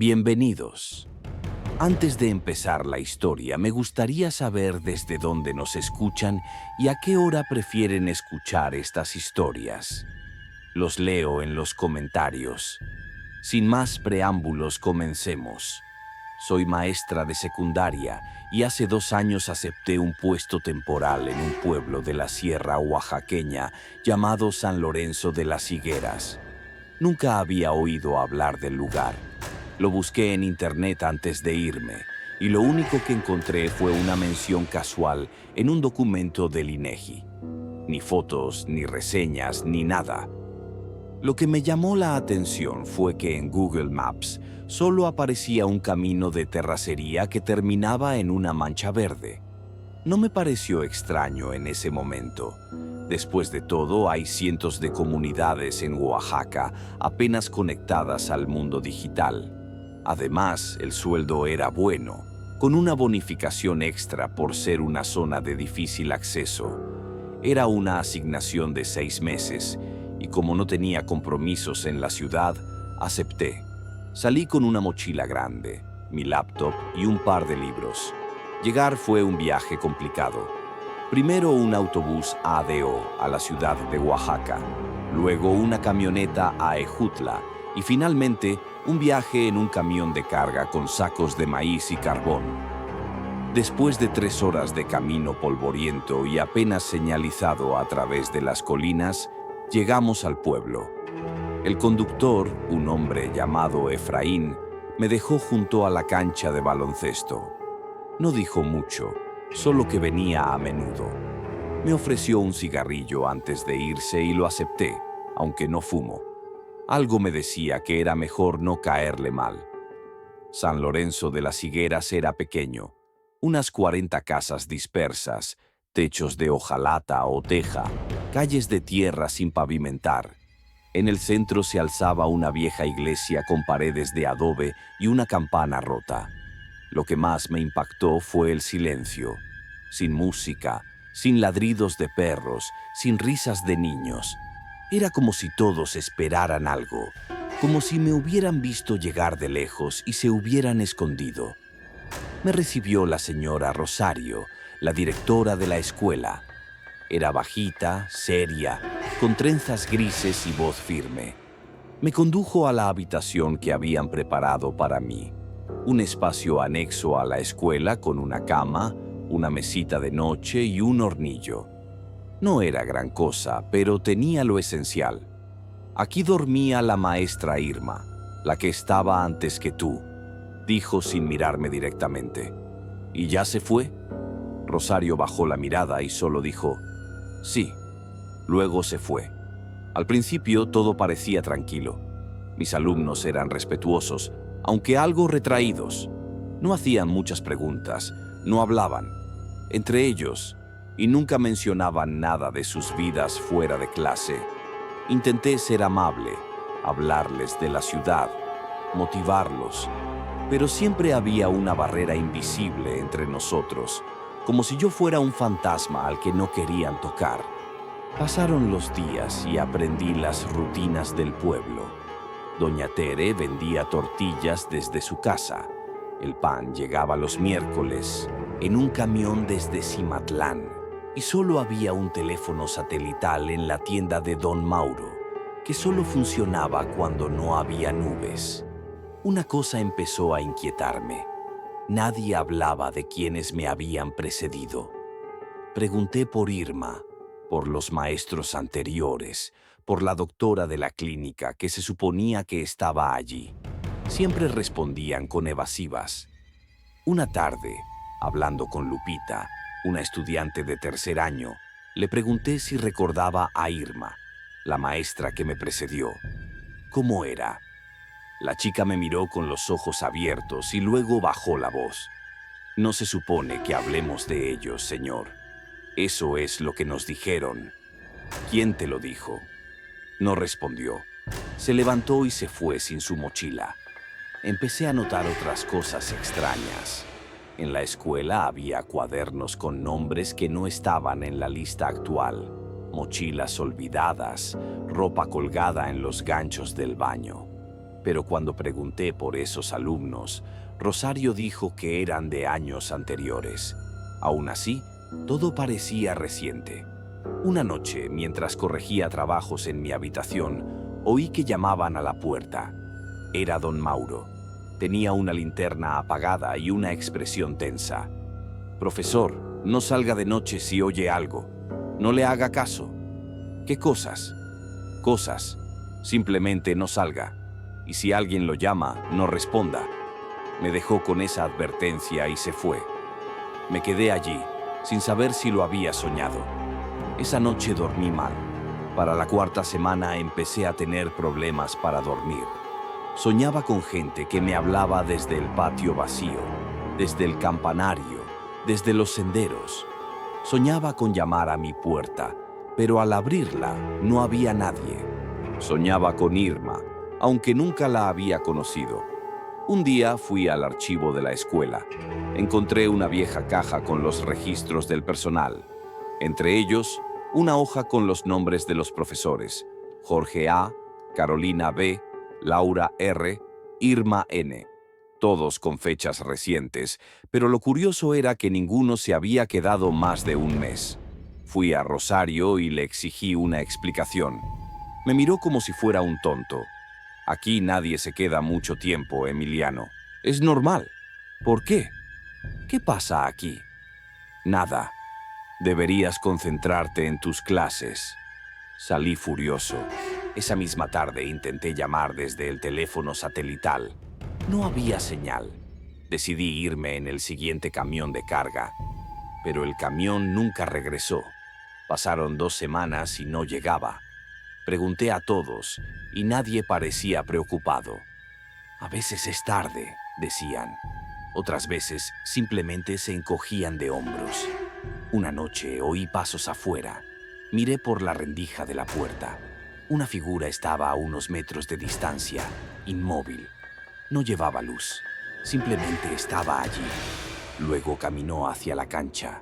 Bienvenidos. Antes de empezar la historia, me gustaría saber desde dónde nos escuchan y a qué hora prefieren escuchar estas historias. Los leo en los comentarios. Sin más preámbulos, comencemos. Soy maestra de secundaria y hace 2 años acepté un puesto temporal en un pueblo de la sierra oaxaqueña llamado San Lorenzo de las Higueras. Nunca había oído hablar del lugar. Lo busqué en internet antes de irme y lo único que encontré fue una mención casual en un documento del INEGI. Ni fotos, ni reseñas, ni nada. Lo que me llamó la atención fue que en Google Maps solo aparecía un camino de terracería que terminaba en una mancha verde. No me pareció extraño en ese momento. Después de todo, hay cientos de comunidades en Oaxaca apenas conectadas al mundo digital. Además, el sueldo era bueno, con una bonificación extra por ser una zona de difícil acceso. Era una asignación de 6 meses, y como no tenía compromisos en la ciudad, acepté. Salí con una mochila grande, mi laptop y un par de libros. Llegar fue un viaje complicado. Primero un autobús ADO a la ciudad de Oaxaca, luego una camioneta a Ejutla y finalmente un viaje en un camión de carga con sacos de maíz y carbón. Después de 3 horas de camino polvoriento y apenas señalizado a través de las colinas, llegamos al pueblo. El conductor, un hombre llamado Efraín, me dejó junto a la cancha de baloncesto. No dijo mucho, solo que venía a menudo. Me ofreció un cigarrillo antes de irse y lo acepté, aunque no fumo. Algo me decía que era mejor no caerle mal. San Lorenzo de las Higueras era pequeño, unas 40 casas dispersas, techos de hojalata o teja, calles de tierra sin pavimentar. En el centro se alzaba una vieja iglesia con paredes de adobe y una campana rota. Lo que más me impactó fue el silencio. Sin música, sin ladridos de perros, sin risas de niños. Era como si todos esperaran algo, como si me hubieran visto llegar de lejos y se hubieran escondido. Me recibió la señora Rosario, la directora de la escuela. Era bajita, seria, con trenzas grises y voz firme. Me condujo a la habitación que habían preparado para mí. Un espacio anexo a la escuela con una cama, una mesita de noche y un hornillo. No era gran cosa, pero tenía lo esencial. Aquí dormía la maestra Irma, la que estaba antes que tú, dijo sin mirarme directamente. ¿Y ya se fue? Rosario bajó la mirada y solo dijo, sí. Luego se fue. Al principio todo parecía tranquilo. Mis alumnos eran respetuosos, aunque algo retraídos. No hacían muchas preguntas, no hablaban. Entre ellos, y nunca mencionaban nada de sus vidas fuera de clase. Intenté ser amable, hablarles de la ciudad, motivarlos, pero siempre había una barrera invisible entre nosotros, como si yo fuera un fantasma al que no querían tocar. Pasaron los días y aprendí las rutinas del pueblo. Doña Tere vendía tortillas desde su casa. El pan llegaba los miércoles en un camión desde Cimatlán. Y solo había un teléfono satelital en la tienda de Don Mauro, que solo funcionaba cuando no había nubes. Una cosa empezó a inquietarme. Nadie hablaba de quienes me habían precedido. Pregunté por Irma, por los maestros anteriores, por la doctora de la clínica que se suponía que estaba allí. Siempre respondían con evasivas. Una tarde, hablando con Lupita, una estudiante de 3er año, le pregunté si recordaba a Irma, la maestra que me precedió. ¿Cómo era? La chica me miró con los ojos abiertos y luego bajó la voz. No se supone que hablemos de ellos, señor. Eso es lo que nos dijeron. ¿Quién te lo dijo? No respondió. Se levantó y se fue sin su mochila. Empecé a notar otras cosas extrañas. En la escuela había cuadernos con nombres que no estaban en la lista actual, mochilas olvidadas, ropa colgada en los ganchos del baño. Pero cuando pregunté por esos alumnos, Rosario dijo que eran de años anteriores. Aún así, todo parecía reciente. Una noche, mientras corregía trabajos en mi habitación, oí que llamaban a la puerta. Era don Mauro. Tenía una linterna apagada y una expresión tensa. «Profesor, no salga de noche si oye algo. No le haga caso». «¿Qué cosas?» «Cosas. Simplemente no salga. Y si alguien lo llama, no responda». Me dejó con esa advertencia y se fue. Me quedé allí, sin saber si lo había soñado. Esa noche dormí mal. Para la cuarta semana empecé a tener problemas para dormir. Soñaba con gente que me hablaba desde el patio vacío, desde el campanario, desde los senderos. Soñaba con llamar a mi puerta, pero al abrirla no había nadie. Soñaba con Irma, aunque nunca la había conocido. Un día fui al archivo de la escuela. Encontré una vieja caja con los registros del personal. Entre ellos, una hoja con los nombres de los profesores: Jorge A., Carolina B., Laura R., Irma N., todos con fechas recientes, pero lo curioso era que ninguno se había quedado más de un mes. Fui a Rosario y le exigí una explicación. Me miró como si fuera un tonto. «Aquí nadie se queda mucho tiempo, Emiliano. Es normal». «¿Por qué? ¿Qué pasa aquí?» «Nada. Deberías concentrarte en tus clases». Salí furioso. Esa misma tarde intenté llamar desde el teléfono satelital. No había señal. Decidí irme en el siguiente camión de carga. Pero el camión nunca regresó. Pasaron 2 semanas y no llegaba. Pregunté a todos y nadie parecía preocupado. «A veces es tarde», decían. Otras veces simplemente se encogían de hombros. Una noche oí pasos afuera. Miré por la rendija de la puerta. Una figura estaba a unos metros de distancia, inmóvil. No llevaba luz, simplemente estaba allí. Luego caminó hacia la cancha.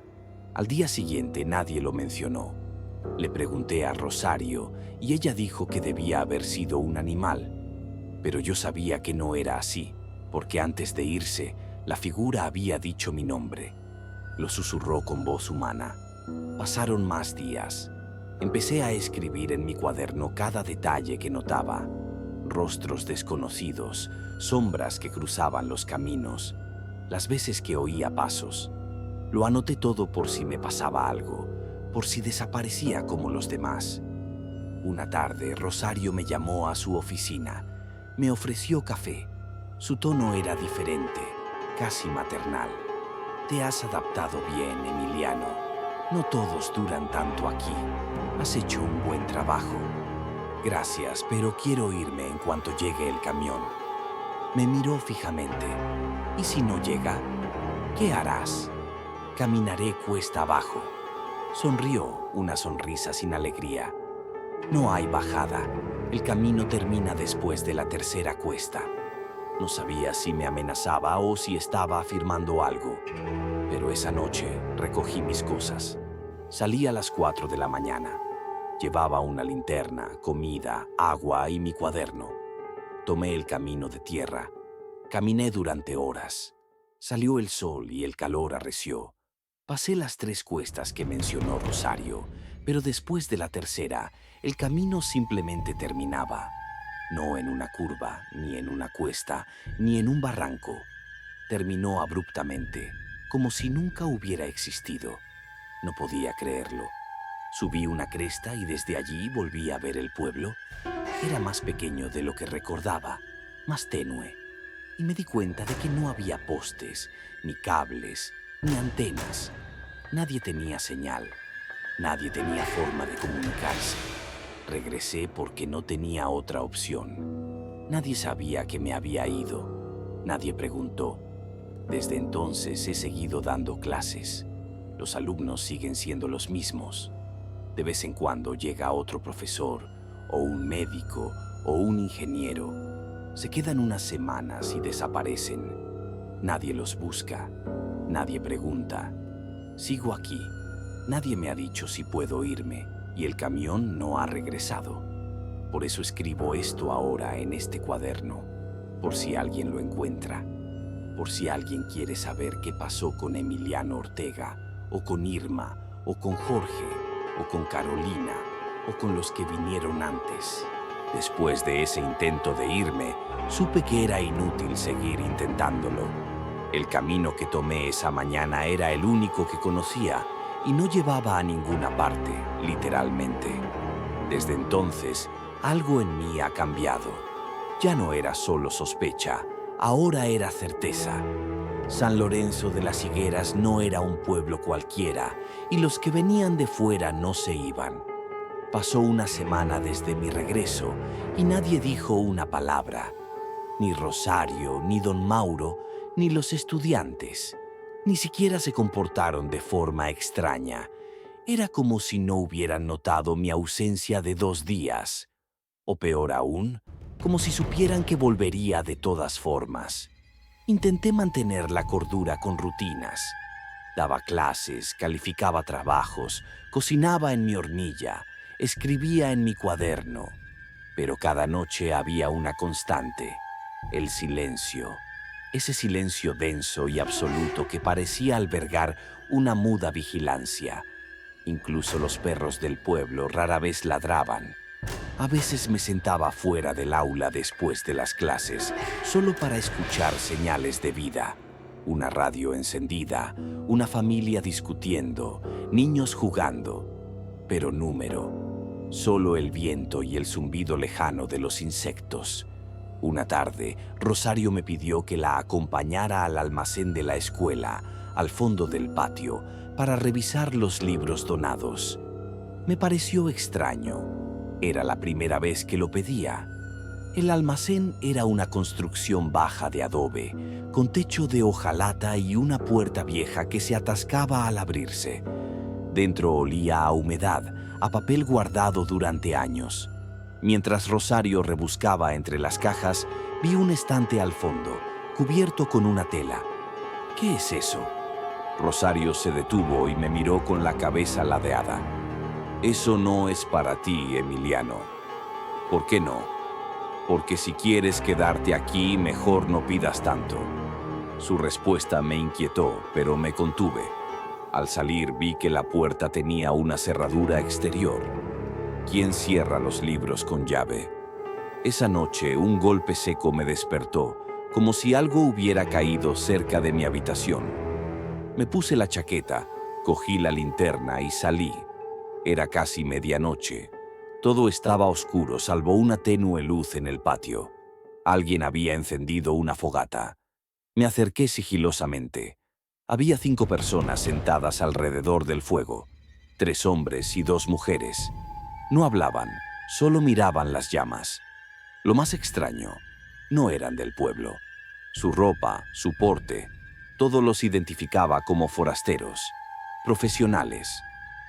Al día siguiente nadie lo mencionó. Le pregunté a Rosario y ella dijo que debía haber sido un animal. Pero yo sabía que no era así, porque antes de irse, la figura había dicho mi nombre. Lo susurró con voz humana. Pasaron más días. Empecé a escribir en mi cuaderno cada detalle que notaba. Rostros desconocidos, sombras que cruzaban los caminos, las veces que oía pasos. Lo anoté todo por si me pasaba algo, por si desaparecía como los demás. Una tarde, Rosario me llamó a su oficina. Me ofreció café. Su tono era diferente, casi maternal. «Te has adaptado bien, Emiliano. No todos duran tanto aquí. Has hecho un buen trabajo. Gracias, pero quiero irme en cuanto llegue el camión». Me miró fijamente. «¿Y si no llega? ¿Qué harás?» «Caminaré cuesta abajo». Sonrió, una sonrisa sin alegría. «No hay bajada. El camino termina después de la tercera cuesta». No sabía si me amenazaba o si estaba afirmando algo. Pero esa noche recogí mis cosas. Salí a las 4 de la mañana. Llevaba una linterna, comida, agua y mi cuaderno. Tomé el camino de tierra. Caminé durante horas. Salió el sol y el calor arreció. Pasé las 3 cuestas que mencionó Rosario, pero después de la tercera, el camino simplemente terminaba. No en una curva, ni en una cuesta, ni en un barranco. Terminó abruptamente, como si nunca hubiera existido. No podía creerlo. Subí una cresta y desde allí volví a ver el pueblo. Era más pequeño de lo que recordaba, más tenue. Y me di cuenta de que no había postes, ni cables, ni antenas. Nadie tenía señal. Nadie tenía forma de comunicarse. Regresé porque no tenía otra opción. Nadie sabía que me había ido. Nadie preguntó. Desde entonces he seguido dando clases. Los alumnos siguen siendo los mismos. De vez en cuando llega otro profesor, o un médico, o un ingeniero. Se quedan unas semanas y desaparecen. Nadie los busca. Nadie pregunta. Sigo aquí. Nadie me ha dicho si puedo irme. Y el camión no ha regresado. Por eso escribo esto ahora en este cuaderno. por si alguien lo encuentra, por si alguien quiere saber qué pasó con Emiliano Ortega, o con Irma, o con Jorge, o con Carolina, o con los que vinieron antes. Después de ese intento de irme, supe que era inútil seguir intentándolo. El camino que tomé esa mañana era el único que conocía y no llevaba a ninguna parte, literalmente. Desde entonces, algo en mí ha cambiado. Ya no era solo sospecha, ahora era certeza. San Lorenzo de las Higueras no era un pueblo cualquiera y los que venían de fuera no se iban. Pasó una semana desde mi regreso y nadie dijo una palabra. Ni Rosario, ni don Mauro, ni los estudiantes. Ni siquiera se comportaron de forma extraña. Era como si no hubieran notado mi ausencia de 2 días. O peor aún, como si supieran que volvería de todas formas. Intenté mantener la cordura con rutinas. Daba clases, calificaba trabajos, cocinaba en mi hornilla, escribía en mi cuaderno. Pero cada noche había una constante: el silencio. Ese silencio denso y absoluto que parecía albergar una muda vigilancia. Incluso los perros del pueblo rara vez ladraban. A veces me sentaba fuera del aula después de las clases, solo para escuchar señales de vida. Una radio encendida, una familia discutiendo, niños jugando. Pero número, solo el viento y el zumbido lejano de los insectos. Una tarde, Rosario me pidió que la acompañara al almacén de la escuela, al fondo del patio, para revisar los libros donados. Me pareció extraño. Era la primera vez que lo pedía. El almacén era una construcción baja de adobe, con techo de hojalata y una puerta vieja que se atascaba al abrirse. Dentro olía a humedad, a papel guardado durante años. Mientras Rosario rebuscaba entre las cajas, vi un estante al fondo, cubierto con una tela. ¿Qué es eso? Rosario se detuvo y me miró con la cabeza ladeada. Eso no es para ti, Emiliano. ¿Por qué no? Porque si quieres quedarte aquí, mejor no pidas tanto. Su respuesta me inquietó, pero me contuve. Al salir vi que la puerta tenía una cerradura exterior. ¿Quién cierra los libros con llave? Esa noche un golpe seco me despertó, como si algo hubiera caído cerca de mi habitación. Me puse la chaqueta, cogí la linterna y salí. Era casi medianoche. Todo estaba oscuro salvo una tenue luz en el patio. Alguien había encendido una fogata. Me acerqué sigilosamente. Había 5 personas sentadas alrededor del fuego, 3 hombres y 2 mujeres. No hablaban, solo miraban las llamas. Lo más extraño, no eran del pueblo. Su ropa, su porte, todo los identificaba como forasteros, profesionales.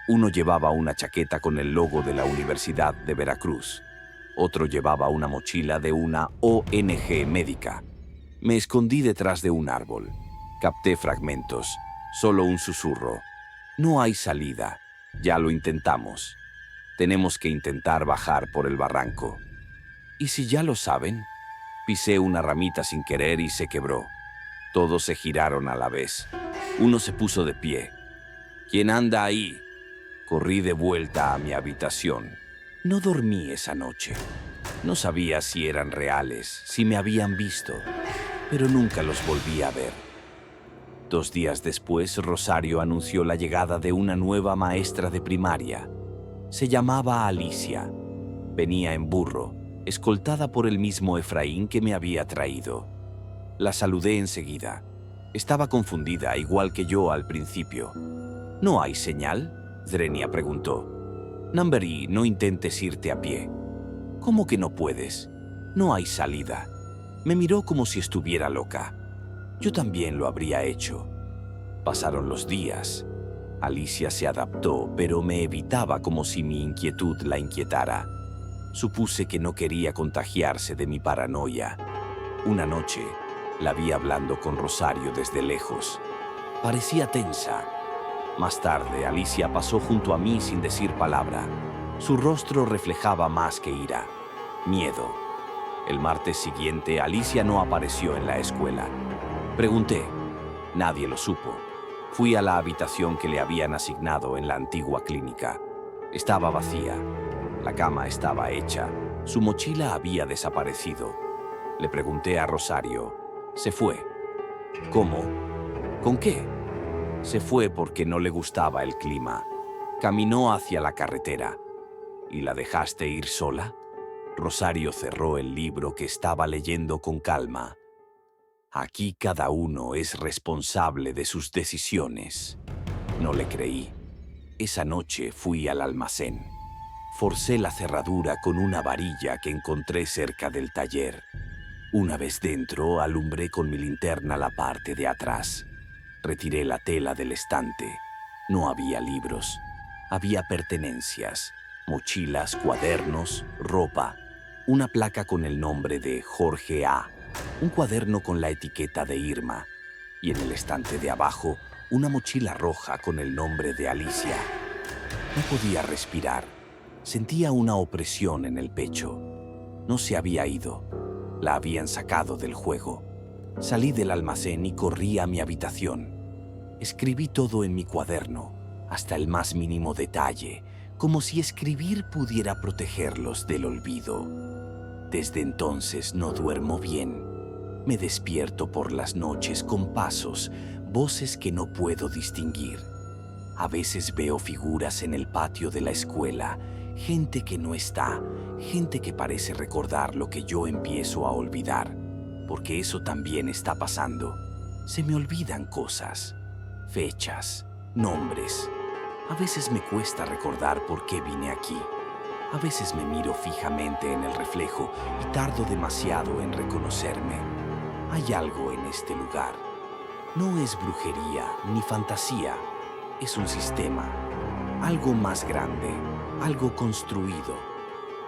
Uno llevaba una chaqueta con el logo de la Universidad de Veracruz. Otro llevaba una mochila de una ONG médica. Me escondí detrás de un árbol. Capté fragmentos, solo un susurro. No hay salida, ya lo intentamos. Tenemos que intentar bajar por el barranco. ¿Y si ya lo saben? Pisé una ramita sin querer y se quebró. Todos se giraron a la vez. Uno se puso de pie. ¿Quién anda ahí? Corrí de vuelta a mi habitación. No dormí esa noche. No sabía si eran reales, si me habían visto, pero nunca los volví a ver. 2 días después, Rosario anunció la llegada de una nueva maestra de primaria. Se llamaba Alicia. Venía en burro, escoltada por el mismo Efraín que me había traído. La saludé enseguida. Estaba confundida, igual que yo al principio. ¿No hay señal?, Drenia preguntó. Numbery, no intentes irte a pie. ¿Cómo que no puedes? No hay salida. Me miró como si estuviera loca. Yo también lo habría hecho. Pasaron los días. Alicia se adaptó, pero me evitaba como si mi inquietud la inquietara. Supuse que no quería contagiarse de mi paranoia. Una noche, la vi hablando con Rosario desde lejos. Parecía tensa. Más tarde, Alicia pasó junto a mí sin decir palabra. Su rostro reflejaba más que ira, miedo. El martes siguiente, Alicia no apareció en la escuela. Pregunté. Nadie lo supo. Fui a la habitación que le habían asignado en la antigua clínica. Estaba vacía. La cama estaba hecha. Su mochila había desaparecido. Le pregunté a Rosario. Se fue. ¿Cómo? ¿Con qué? Se fue porque no le gustaba el clima. Caminó hacia la carretera. ¿Y la dejaste ir sola? Rosario cerró el libro que estaba leyendo con calma. Aquí cada uno es responsable de sus decisiones. No le creí. Esa noche fui al almacén. Forcé la cerradura con una varilla que encontré cerca del taller. Una vez dentro, alumbré con mi linterna la parte de atrás. Retiré la tela del estante. No había libros. Había pertenencias, mochilas, cuadernos, ropa, una placa con el nombre de Jorge A., un cuaderno con la etiqueta de Irma, y en el estante de abajo, una mochila roja con el nombre de Alicia. No podía respirar. Sentía una opresión en el pecho. No se había ido. La habían sacado del juego. Salí del almacén y corrí a mi habitación. Escribí todo en mi cuaderno, hasta el más mínimo detalle, como si escribir pudiera protegerlos del olvido. Desde entonces no duermo bien. Me despierto por las noches con pasos, voces que no puedo distinguir. A veces veo figuras en el patio de la escuela, gente que no está, gente que parece recordar lo que yo empiezo a olvidar, porque eso también está pasando. Se me olvidan cosas, fechas, nombres. A veces me cuesta recordar por qué vine aquí. A veces me miro fijamente en el reflejo y tardo demasiado en reconocerme. Hay algo en este lugar. No es brujería ni fantasía. Es un sistema, algo más grande, algo construido.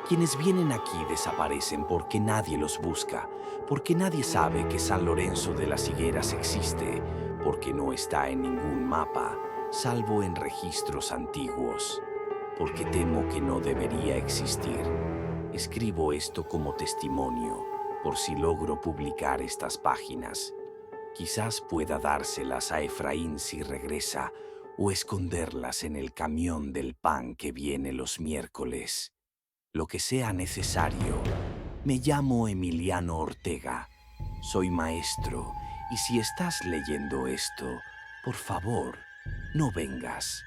Quienes vienen aquí desaparecen porque nadie los busca, porque nadie sabe que San Lorenzo de las Higueras existe, porque no está en ningún mapa, salvo en registros antiguos, porque temo que no debería existir. Escribo esto como testimonio, por si logro publicar estas páginas. Quizás pueda dárselas a Efraín si regresa, o esconderlas en el camión del pan que viene los miércoles. Lo que sea necesario. Me llamo Emiliano Ortega. Soy maestro, y si estás leyendo esto, por favor, no vengas.